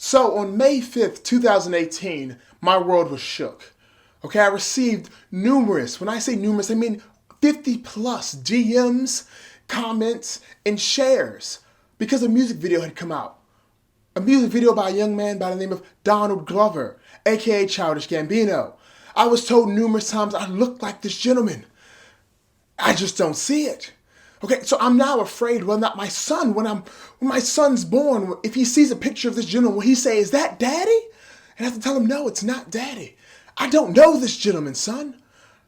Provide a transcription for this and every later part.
So on May 5th, 2018, my world was shook. Okay, I received numerous, when I say numerous, I mean 50 plus DMs, comments, and shares because a music video had come out. A music video by a young man by the name of Donald Glover, aka Childish Gambino. I was told numerous times I looked like this gentleman. I just don't see it. Okay, so I'm now afraid, well, not my son, when my son's born, if he sees a picture of this gentleman, will he say, "Is that daddy?" And I have to tell him, "No, it's not daddy. I don't know this gentleman, son."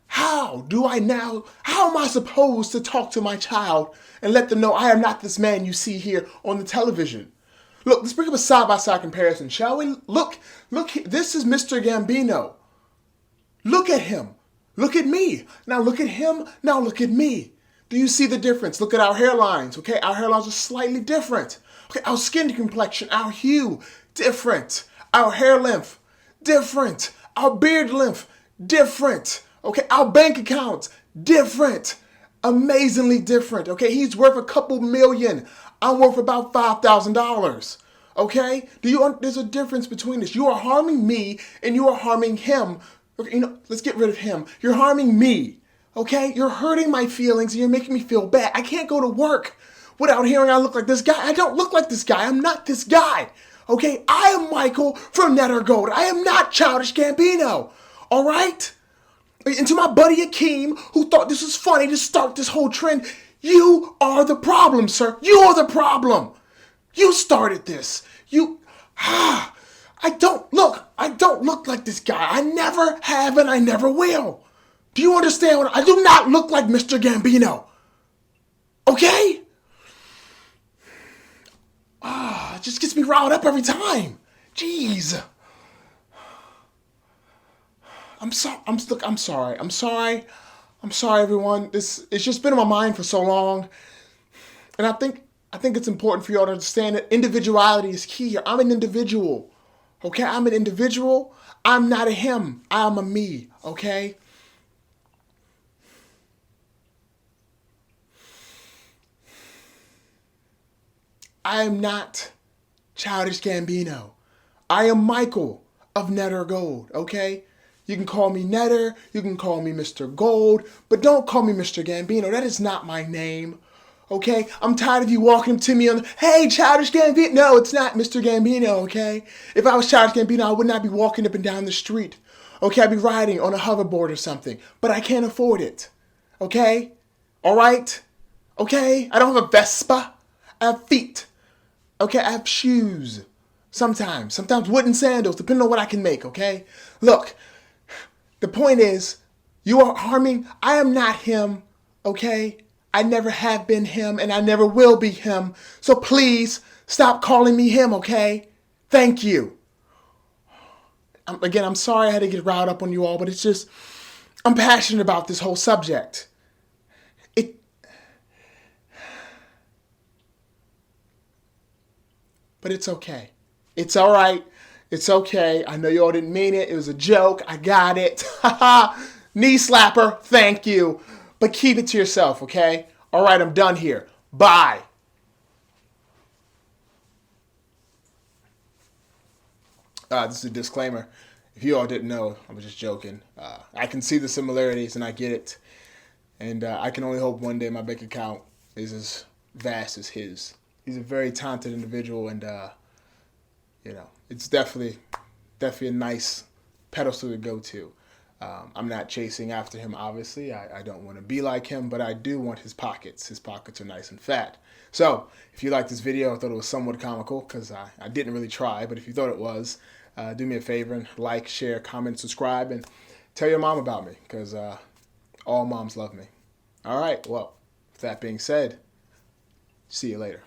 How am I supposed to talk to my child and let them know I am not this man you see here on the television? Look, let's bring up a side-by-side comparison, shall we? Look, this is Mr. Gambino. Look at him. Look at me. Now look at him. Now look at me. Do you see the difference? Look at our hairlines, okay? Our hairlines are slightly different. Okay, our skin complexion, our hue, different. Our hair length, different. Our beard length, different. Okay, our bank accounts, different. Amazingly different, okay? He's worth a couple million. I'm worth about $5,000, okay? There's a difference between this. You are harming me and you are harming him. Okay, let's get rid of him. You're harming me. Okay, you're hurting my feelings and you're making me feel bad. I can't go to work without hearing I look like this guy. I don't look like this guy. I'm not this guy. Okay, I am Michael from Net or Gold. I am not Childish Gambino. All right? And to my buddy Akeem, who thought this was funny to start this whole trend, you are the problem, sir. You are the problem. You started this. I don't look like this guy. I never have and I never will. Do you understand? I do not look like Mr. Gambino. Okay? It just gets me riled up every time. Jeez. I'm sorry. I'm sorry, everyone. It's just been on my mind for so long. And I think it's important for you all to understand that individuality is key here. I'm an individual. Okay? I'm an individual. I'm not a him. I am a me. Okay? I am not Childish Gambino. I am Michael of Net or Gold, okay? You can call me Netter, you can call me Mr. Gold, but don't call me Mr. Gambino. That is not my name, okay? I'm tired of you walking up to me on, "Hey, Childish Gambino." No, it's not Mr. Gambino, okay? If I was Childish Gambino, I would not be walking up and down the street, okay? I'd be riding on a hoverboard or something, but I can't afford it, okay? All right? Okay? I don't have a Vespa. I have feet. Okay, I have shoes. Sometimes wooden sandals, depending on what I can make, okay? Look, the point is, you are harming, I am not him, okay? I never have been him, and I never will be him. So please, stop calling me him, okay? Thank you. I'm sorry I had to get riled up on you all, but it's just, I'm passionate about this whole subject. But it's okay. It's all right. It's okay. I know you all didn't mean it. It was a joke. I got it. Knee slapper. Thank you. But keep it to yourself, okay? All right, I'm done here. Bye. This is a disclaimer. If you all didn't know, I was just joking. I can see the similarities and I get it. And I can only hope one day my bank account is as vast as his. He's a very talented individual, and it's definitely a nice pedestal to go to. I'm not chasing after him, obviously. I don't want to be like him, but I do want his pockets. His pockets are nice and fat. So, if you liked this video, I thought it was somewhat comical, because I didn't really try, but if you thought it was, do me a favor and like, share, comment, subscribe, and tell your mom about me, because all moms love me. All right, well, with that being said, see you later.